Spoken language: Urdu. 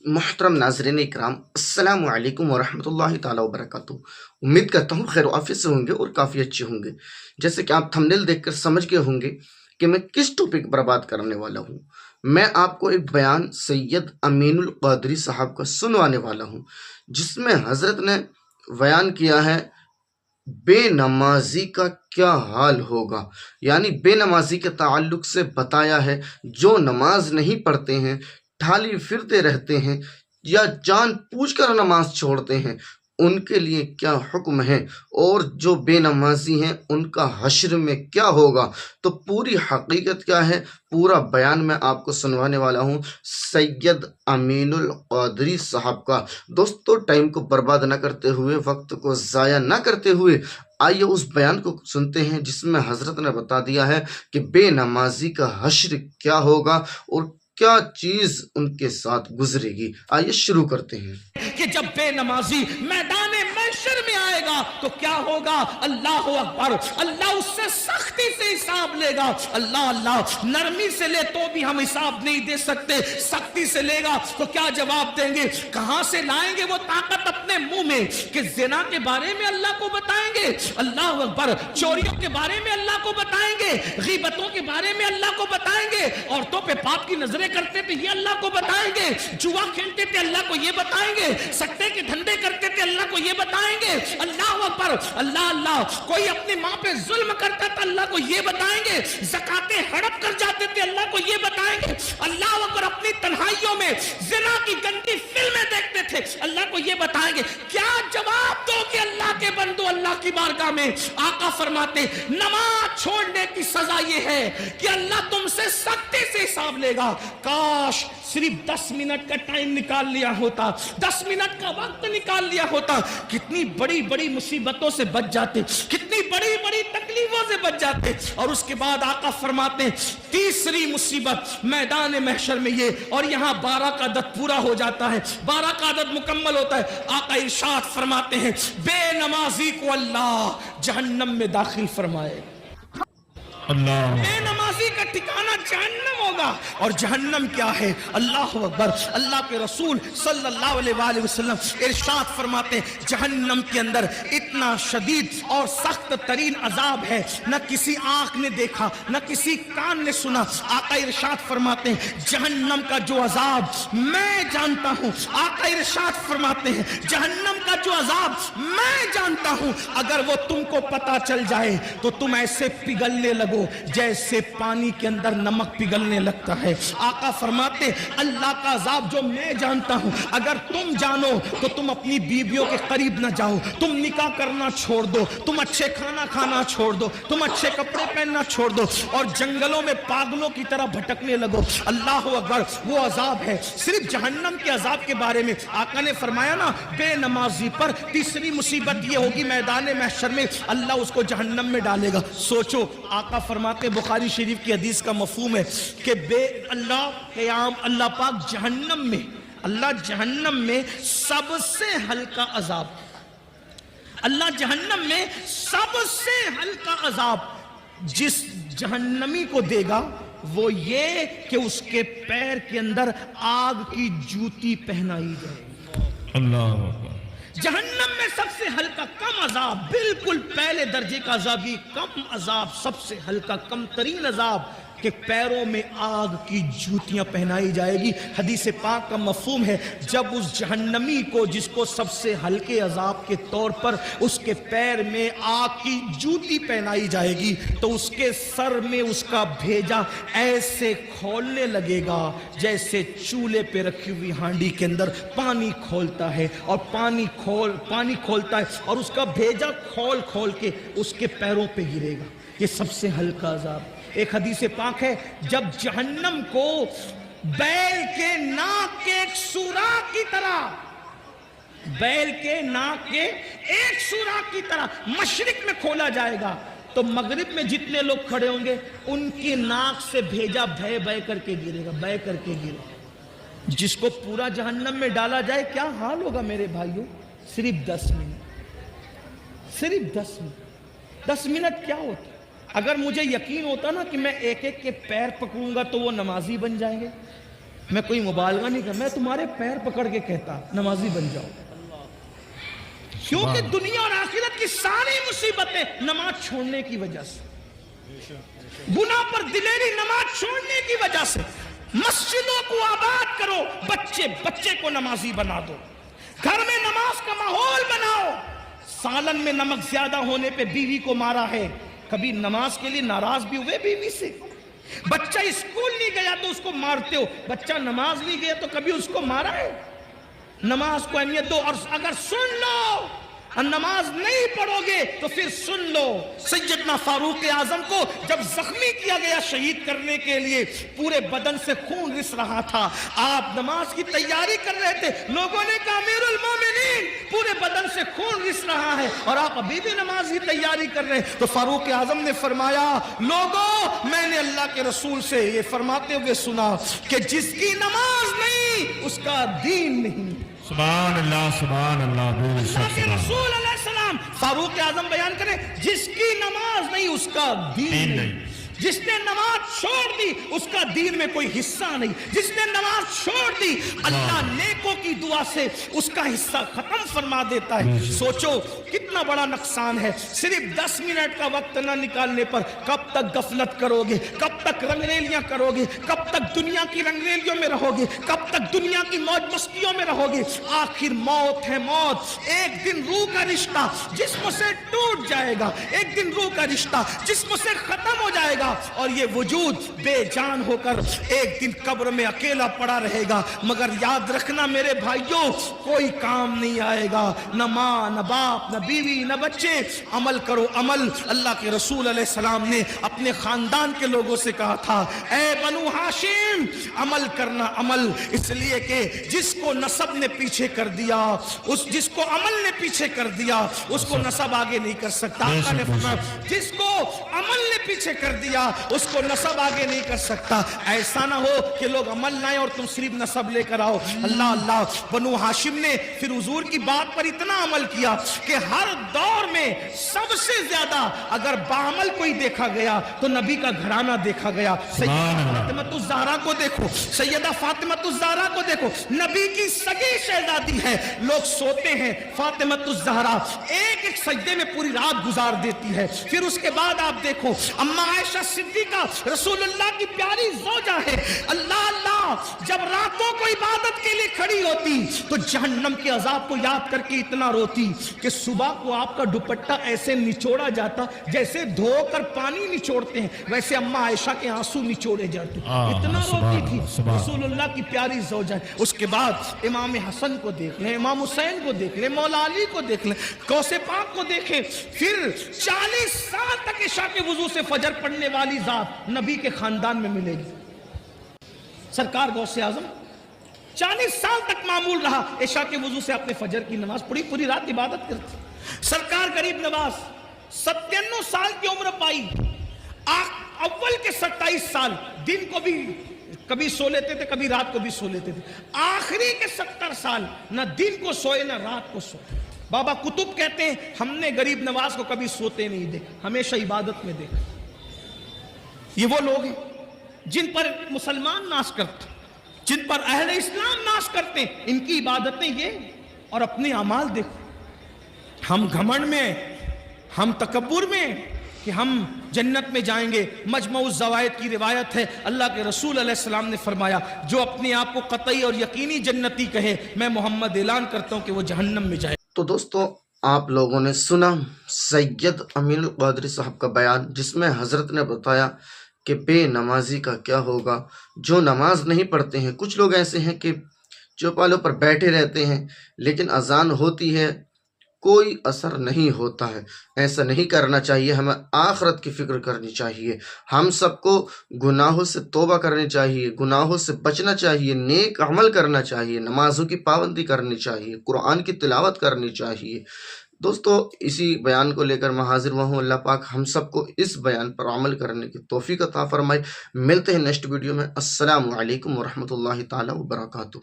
محترم ناظرین اکرام، السلام علیکم ورحمۃ اللہ تعالیٰ وبرکاتہ۔ امید کرتا ہوں خیر و عافیت سے ہوں گے اور کافی اچھے ہوں گے۔ جیسے کہ آپ تھمبنیل دیکھ کر سمجھ گئے ہوں گے کہ میں کس ٹاپک پر بات کرنے والا ہوں۔ میں آپ کو ایک بیان سید امین القادری صاحب کا سنوانے والا ہوں، جس میں حضرت نے بیان کیا ہے بے نمازی کا کیا حال ہوگا، یعنی بے نمازی کے تعلق سے بتایا ہے جو نماز نہیں پڑھتے ہیں، ٹھالی پھرتے رہتے ہیں یا جان پوچھ کر نماز چھوڑتے ہیں، ان کے لیے کیا حکم ہے، اور جو بے نمازی ہیں ان کا حشر میں کیا ہوگا۔ تو پوری حقیقت کیا ہے، پورا بیان میں آپ کو سنوانے والا ہوں سید امین القادری صاحب کا۔ دوستو، ٹائم کو برباد نہ کرتے ہوئے، وقت کو ضائع نہ کرتے ہوئے، آئیے اس بیان کو سنتے ہیں جس میں حضرت نے بتا دیا ہے کہ بے نمازی کا حشر کیا ہوگا اور کیا چیز ان کے ساتھ گزرے گی۔ آئیے شروع کرتے ہیں کہ جب بے نمازی میدان محشر میں آئے گا تو کیا ہوگا۔ اللہ اکبر، اللہ اس سے سختی سے حساب لے گا۔ اللہ نرمی سے لے تو بھی ہم حساب نہیں دے سکتے، سختی سے لے گا تو کیا جواب دیں گے۔ کہاں سے لائیں گے وہ طاقت اپنے منہ میں کہ زنا کے بارے میں اللہ کو بتائیں گے، اللہ اکبر، چوریوں کے بارے میں اللہ کو بتائیں گے، غیبتوں کے بارے میں اللہ کو بتائیں گے، عورتوں پہ پاپ کی نظریں کرتے تھے یہ اللہ کو بتائیں گے، جوا کھیلتے تھے اللہ کو یہ بتائیں گے، سکتے کے دھندے کرتے تھے اللہ کو یہ بتائیں گے۔ اللہ اکبر، اللہ کوئی اپنی ماں پہ ظلم کرتا تھا اللہ کو یہ بتائیں گے، زکاتیں ہڑپ کر جاتے تھے اللہ کو یہ بتائیں گے۔ اللہ اکبر، اپنی تنہائیوں میں زنا کی گندی فلمیں دیکھتے تھے اللہ کو یہ بتائیں گے۔ کیا جواب دو کہ اللہ کے بندو اللہ کی بارگاہ میں؟ آقا فرماتے نماز چھوڑنے کی سزا یہ ہے کہ اللہ تم سے سختی سے حساب لے گا۔ کاش صرف 10 منٹ کا ٹائم نکال لیا ہوتا، 10 منٹ کا وقت نکال لیا ہوتا، کتنی بڑی بڑی مصیبتوں سے بچ جاتے، کتنی بڑی بڑی تکلیفوں سے بچ جاتے۔ اور اس کے بعد آقا فرماتے ہیں تیسری مصیبت میدان محشر میں یہ، اور یہاں 12 کا عدد پورا ہو جاتا ہے، 12 کا عدد مکمل ہوتا ہے۔ آقا ارشاد فرماتے ہیں بے نمازی کو اللہ جہنم میں داخل فرمائے۔ اللہ، بے نمازی کا ٹھکانہ جہنم ہوگا، اور جہنم کیا ہے؟ اللہ اکبر، اللہ کے رسول صلی اللہ علیہ وآلہ وسلم ارشاد فرماتے ہیں جہنم کے اندر اتنا شدید اور سخت ترین عذاب ہے نہ کسی آنکھ نے دیکھا نہ کسی کان نے سنا۔ آقا ارشاد فرماتے ہیں جہنم کا جو عذاب میں جانتا ہوں، آقا ارشاد فرماتے ہیں جہنم کا جو عذاب میں جانتا ہوں، اگر وہ تم کو پتا چل جائے تو تم ایسے پگھلنے لگو جیسے پانی کے اندر نمک پگھلنے لگتا ہے۔ آقا فرماتے اللہ کا عذاب جو میں جانتا ہوں اگر تم جانو تو تم اپنی بیویوں کے قریب نہ جاؤ، تم نکاح کرنا چھوڑ دو، تم اچھے کھانا کھانا چھوڑ دو، تم اچھے کپڑے پہننا چھوڑ دو، اور جنگلوں میں پاگلوں کی طرح بھٹکنے لگو۔ اللہ اکبر، وہ عذاب ہے۔ صرف جہنم کے عذاب کے بارے میں آقا نے فرمایا نا بے نمازی پر تیسری مصیبت یہ ہوگی میدان محشر میں اللہ اس کو جہنم میں ڈالے گا۔ سوچو، آقا فرماتے بخاری شریف کی حدیث کا مفہوم ہے کہ اللہ پاک جہنم میں، اللہ جہنم میں سب سے ہلکا عذاب، اللہ جہنم میں سب سے ہلکا عذاب جس جہنمی کو دے گا وہ یہ کہ اس کے پیر کے اندر آگ کی جوتی پہنائی جائے گی۔ اللہ، جہنم میں سب سے ہلکا کم عذاب، بالکل پہلے درجے کا عذاب، یہ کم عذاب، سب سے ہلکا کم ترین عذاب کہ پیروں میں آگ کی جوتیاں پہنائی جائے گی۔ حدیث پاک کا مفہوم ہے جب اس جہنمی کو جس کو سب سے ہلکے عذاب کے طور پر اس کے پیر میں آگ کی جوتی پہنائی جائے گی تو اس کے سر میں اس کا بھیجا ایسے کھولنے لگے گا جیسے چولہے پہ رکھی ہوئی ہانڈی کے اندر پانی کھولتا ہے، اور پانی کھولتا ہے اور اس کا بھیجا کھول کے اس کے پیروں پہ گرے گا۔ یہ سب سے ہلکا عذاب۔ ایک حدیث پاک ہے جب جہنم کو بیل کے ناک کے ایک سوراخ کی طرح، بیل کے ناک کے ایک سوراخ کی طرح مشرق میں کھولا جائے گا تو مغرب میں جتنے لوگ کھڑے ہوں گے ان کی ناک سے بھیجا بہ کر کے گرے گا، بہ کر کے گرے گا۔ جس کو پورا جہنم میں ڈالا جائے کیا حال ہوگا میرے بھائیوں؟ صرف 10 منٹ، صرف 10 منٹ، 10 منٹ کیا ہوتا؟ اگر مجھے یقین ہوتا نا کہ میں ایک ایک کے پیر پکڑوں گا تو وہ نمازی بن جائیں گے، میں کوئی مبالغہ نہیں کر، میں تمہارے پیر پکڑ کے کہتا نمازی بن جاؤ، کیونکہ دنیا اور آخرت کی ساری مصیبتیں نماز چھوڑنے کی وجہ سے، گناہ پر دلیری نماز چھوڑنے کی وجہ سے۔ مسجدوں کو آباد کرو، بچے کو نمازی بنا دو، گھر میں نماز کا ماحول بناؤ۔ سالن میں نمک زیادہ ہونے پہ بیوی کو مارا ہے، کبھی نماز کے لیے ناراض بھی ہوئے بیوی سے؟ بچہ اسکول نہیں گیا تو اس کو مارتے ہو، بچہ نماز نہیں گیا تو کبھی اس کو مارا ہے؟ نماز کو اہمیت دو، اور اگر سن لو اور نماز نہیں پڑھو گے تو پھر سن لو، سیدنا فاروق اعظم کو جب زخمی کیا گیا شہید کرنے کے لیے، پورے بدن سے خون رس رہا تھا، آپ نماز کی تیاری کر رہے تھے، لوگوں نے کہا امیر المومنین پورے بدن سے خون رس رہا ہے اور آپ ابھی بھی نماز کی تیاری کر رہے ہیں، تو فاروق اعظم نے فرمایا لوگوں میں نے اللہ کے رسول سے یہ فرماتے ہوئے سنا کہ جس کی نماز نہیں اس کا دین نہیں۔ سبحان اللہ اللہ کے رسول علیہ السلام فاروق اعظم بیان کریں، جس کی نماز نہیں اس کا دین نہیں، جس نے نماز چھوڑ دی اس کا دین میں کوئی حصہ نہیں، جس نے نماز چھوڑ دی اللہ نیکوں کی دعا سے اس کا حصہ ختم فرما دیتا ہے۔ سوچو کتنا بڑا نقصان ہے، صرف 10 منٹ کا وقت نہ نکالنے پر کب تک غفلت کرو گے، کب تک رنگ ریلیاں کرو گے، کب تک دنیا کی رنگ ریلیوں میں رہو گے، کب تک دنیا کی موج مستیوں میں رہو گے؟ آخر موت ہے، موت ایک دن روح کا رشتہ جسم سے ٹوٹ جائے گا، ایک دن روح کا رشتہ جسم سے ختم ہو جائے گا اور یہ وجود بے جان ہو کر ایک دن قبر میں اکیلا پڑا رہے گا۔ مگر یاد رکھنا میرے بھائیوں، کوئی کام نہیں آئے گا، نہ ماں نہ باپ نہ بیوی نہ بچے۔ عمل کرو عمل۔ اللہ کے رسول علیہ السلام نے اپنے خاندان کے لوگوں سے کہا تھا اے بنو ہاشم عمل کرنا عمل، اس لیے کہ جس کو نسب نے پیچھے کر دیا، جس کو عمل نے پیچھے کر دیا اس کو نسب آگے نہیں کر سکتا۔ آقا نے فرمایا جس کو عمل نے پیچھے کر دیا اس کو نسب آگے نہیں کر سکتا۔ ایسا نہ ہو کہ لوگ عمل لائیں اور تم صرف نسب لے کر آؤ۔ اللہ اللہ، بنو ہاشم نے پھر حضور کی بات پر اتنا عمل کیا کہ ہر دور میں سب سے زیادہ اگر بعمل کوئی دیکھا گیا تو نبی کا گھرانہ دیکھا گیا۔ سیدہ فاطمہ الزہرا کو دیکھو، سیدہ فاطمہ الزہرا کو دیکھو، نبی کی سگی شہزادی ہے، لوگ سوتے ہیں فاطمہ الزہرا ایک ایک سجدے میں پوری رات گزار دیتی ہے۔ پھر اس کے بعد آپ دیکھو اماں عائشہ صدیقہ رسول اللہ کی پیاری زوجہ ہے، اللہ اللہ جب راتوں کو عبادت کے لیے کھڑی ہوتی تو جہنم کے عذاب کو یاد کر کے اتنا روتی کہ صبح کو آپ کا دوپٹہ ایسے نچوڑا جاتا جیسے دھو کر پانی نچوڑتے ہیں، ویسے اماں عائشہ کے آنسو نچوڑے جاتے، اتنا روتی تھی رسول اللہ کی پیاری زوجہ ہے۔ اس کے بعد امام حسن کو دیکھ لیں، امام حسین کو دیکھ لیں، مولا علی کو دیکھ لیں، غوث پاک کو دیکھیں۔ پھر 40 سال تک عشاء کے وضو سے فجر پڑھنے والی ذات نبی کے خاندان میں ملے گی۔ سرکار غوث اعظم 40 سال تک معمول رہا، عشاء کے وضو سے اپنے فجر کی نماز پڑھی، پوری رات عبادت کرتی۔ سرکار غریب نواز 97 سال کی عمر پائی، اول کے 27 سال دن کو بھی کبھی سو لیتے تھے، کبھی رات کو بھی سو لیتے تھے، آخری کے 70 سال نہ دن کو سوئے نہ رات کو سوئے۔ بابا کتب کہتے ہیں ہم نے غریب نواز کو کبھی سوتے نہیں دیکھا، ہمیشہ عبادت میں دیکھا۔ یہ وہ لوگ ہیں جن پر مسلمان ناز کرتے، جن پر اہل اسلام ناز کرتے ہیں، ان کی عبادتیں یہ اور اپنے اعمال دیکھو۔ ہم گھمنڈ میں، ہم تکبر میں کہ ہم جنت میں جائیں گے۔ مجمع الزوائد کی روایت ہے، اللہ کے رسول علیہ السلام نے فرمایا جو اپنے آپ کو قطعی اور یقینی جنتی کہے میں محمد اعلان کرتا ہوں کہ وہ جہنم میں جائے۔ تو دوستو آپ لوگوں نے سنا سید امین القادری صاحب کا بیان، جس میں حضرت نے بتایا کہ بے نمازی کا کیا ہوگا، جو نماز نہیں پڑھتے ہیں۔ کچھ لوگ ایسے ہیں کہ چوپالوں پر بیٹھے رہتے ہیں لیکن اذان ہوتی ہے کوئی اثر نہیں ہوتا ہے۔ ایسا نہیں کرنا چاہیے، ہمیں آخرت کی فکر کرنی چاہیے، ہم سب کو گناہوں سے توبہ کرنی چاہیے، گناہوں سے بچنا چاہیے، نیک عمل کرنا چاہیے، نمازوں کی پابندی کرنی چاہیے، قرآن کی تلاوت کرنی چاہیے۔ دوستو اسی بیان کو لے کر میں حاضر ہوا ہوں۔ اللہ پاک ہم سب کو اس بیان پر عمل کرنے کی توفیق عطا فرمائے۔ ملتے ہیں نیکسٹ ویڈیو میں۔ السلام علیکم ورحمۃ اللہ تعالی وبرکاتہ۔